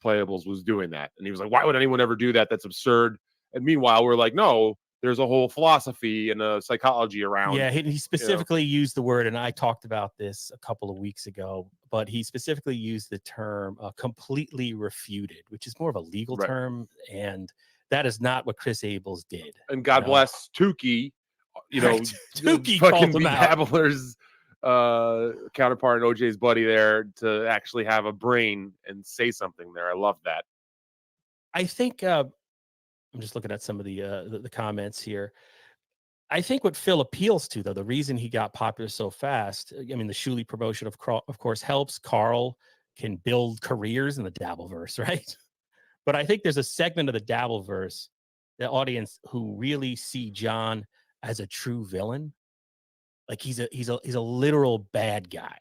playables was doing that. And he was like, why would anyone ever do that? That's absurd. And meanwhile, we're like, no, there's a whole philosophy and a psychology around. Yeah, he specifically used the word, and I talked about this a couple of weeks ago, but he specifically used the term completely refuted, which is more of a legal term, and that is not what Chris Abels did. And God bless Tukey, Tukey fucking called him Babbler's counterpart and OJ's buddy there to actually have a brain and say something there. I love that. I think I'm just looking at some of the comments here. I think what Phil appeals to, though, the reason he got popular so fast, I mean, the Shuley promotion, of course, helps. Carl can build careers in the Dabbleverse, right? But I think there's a segment of the Dabbleverse, the audience, who really see John as a true villain. Like he's a literal bad guy,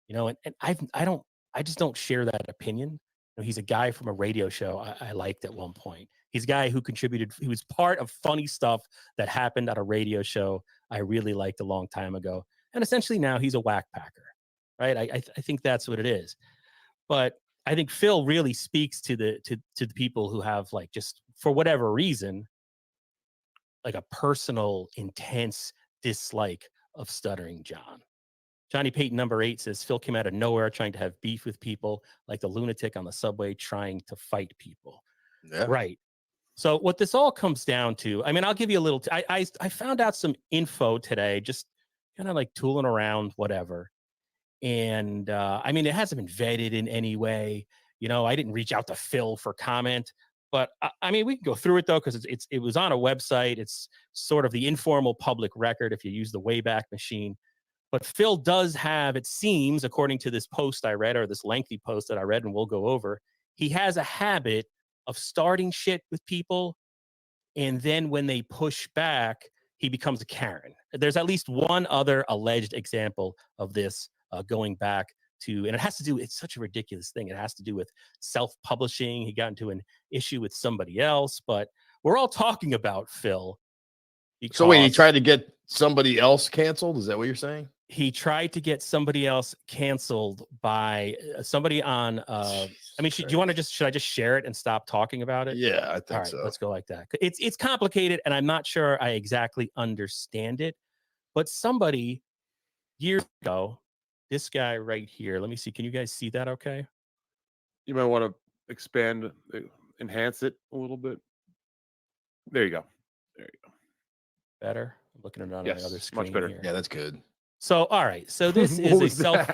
and I just don't share that opinion. He's a guy from a radio show I liked at one point. He's a guy who contributed. He was part of funny stuff that happened at a radio show I really liked a long time ago. And essentially now he's a whack packer, right? I think that's what it is. But I think Phil really speaks to the people who have, like, just for whatever reason, like a personal, intense dislike of Stuttering John. Johnny Payton number 8 says Phil came out of nowhere trying to have beef with people, like the lunatic on the subway trying to fight people. Yeah. Right. So what this all comes down to, I mean, I'll give you a little, I found out some info today, just kind of like tooling around, whatever. And I mean, it hasn't been vetted in any way. I didn't reach out to Phil for comment, but I mean, we can go through it though, because it was on a website. It's sort of the informal public record if you use the Wayback Machine. But Phil does have, it seems, according to this post I read, or this lengthy post that I read, and we'll go over, he has a habit of starting shit with people, and then when they push back, he becomes a Karen. There's at least one other alleged example of this going back to, and it has to do, it's such a ridiculous thing. It has to do with self-publishing. He got into an issue with somebody else, but we're all talking about Phil. So wait, he tried to get somebody else canceled? Is that what you're saying? He tried to get somebody else canceled by somebody on. I mean, should I just share it and stop talking about it? Yeah, I think all right, so. Let's go like that. It's complicated, and I'm not sure I exactly understand it. But somebody years ago, this guy right here. Let me see. Can you guys see that? Okay. You might want to enhance it a little bit. There you go. There you go. Better. I'm looking at it on the other screen. Much better. Here. Yeah, that's good. So, all right. So this is a self.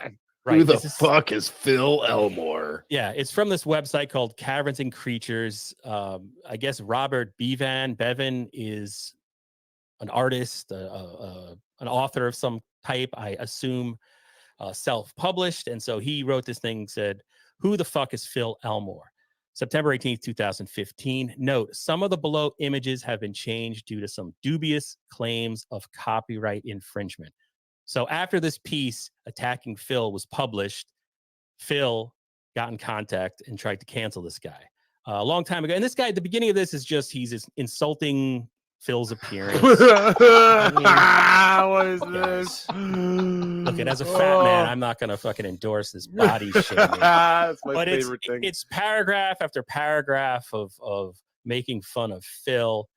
Right. Who the fuck is Phil Elmore? Yeah, it's from this website called Caverns and Creatures. I guess Robert Bevan is an artist, an author of some type, I assume, self-published. And so he wrote this thing, said, "Who the fuck is Phil Elmore?" September 18th, 2015. Note, some of the below images have been changed due to some dubious claims of copyright infringement. So after this piece attacking Phil was published, Phil got in contact and tried to cancel this guy a long time ago. And this guy, at the beginning of this, is just insulting Phil's appearance. What is this? Look, as a fat man, I'm not going to fucking endorse this body shaming. That's my favorite thing. It's paragraph after paragraph of making fun of Phil.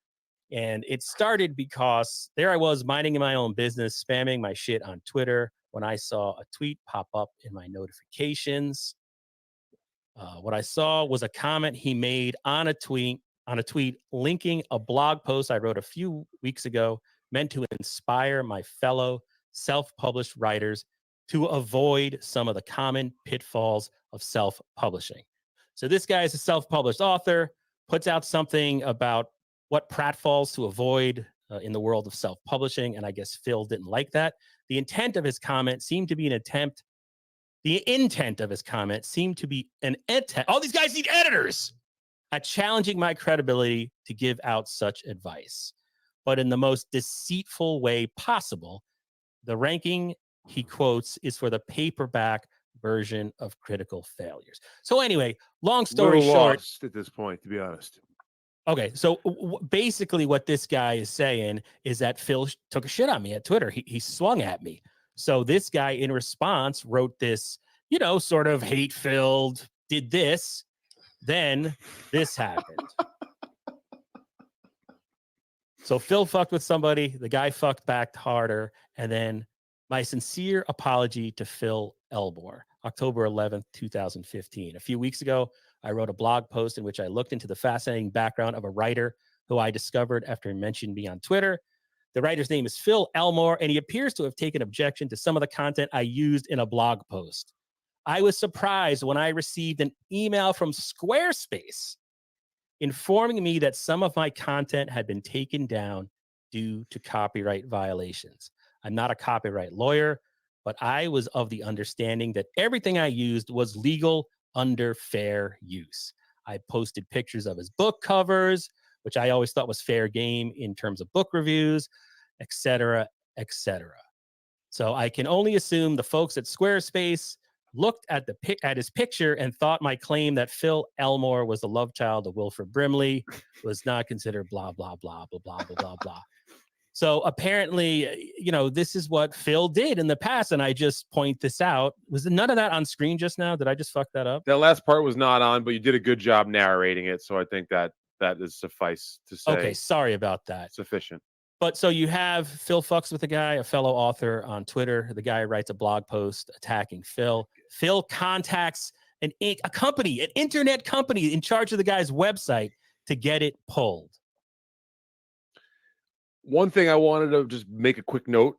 And it started because there I was minding my own business, spamming my shit on Twitter when I saw a tweet pop up in my notifications. What I saw was a comment he made on a tweet linking a blog post I wrote a few weeks ago, meant to inspire my fellow self-published writers to avoid some of the common pitfalls of self-publishing. So this guy is a self-published author, puts out something about what pratfalls to avoid in the world of self-publishing, and I guess Phil didn't like that. The intent of his comment seemed to be an attempt. The intent of his comment seemed to be an attempt. All these guys need editors at challenging my credibility to give out such advice, but in the most deceitful way possible. The ranking he quotes is for the paperback version of Critical Failures. So anyway, long story short, lost at this point, to be honest. Okay, so basically what this guy is saying is that Phil took a shit on me at Twitter. He swung at me. So this guy in response wrote this, sort of hate-filled, did this. Then this happened. So Phil fucked with somebody, the guy fucked back harder, and then my sincere apology to Phil Elmore, October 11th, 2015. A few weeks ago, I wrote a blog post in which I looked into the fascinating background of a writer who I discovered after he mentioned me on Twitter. The writer's name is Phil Elmore, and he appears to have taken objection to some of the content I used in a blog post. I was surprised when I received an email from Squarespace informing me that some of my content had been taken down due to copyright violations. I'm not a copyright lawyer, but I was of the understanding that everything I used was legal under fair use. I posted pictures of his book covers, which I always thought was fair game in terms of book reviews, etc., etc. So I can only assume the folks at Squarespace looked at his picture and thought my claim that Phil Elmore was the love child of Wilford Brimley was not considered blah, blah, blah, blah, blah, blah, blah, blah. So apparently, this is what Phil did in the past, and I just point this out. Was none of that on screen just now? Did I just fuck that up? That last part was not on, but you did a good job narrating it, so I think that is suffice to say. Okay, sorry about that. Sufficient. But so you have Phil fucks with a guy, a fellow author on Twitter. The guy writes a blog post attacking Phil. Phil contacts a company, an internet company in charge of the guy's website to get it pulled. One thing I wanted to just make a quick note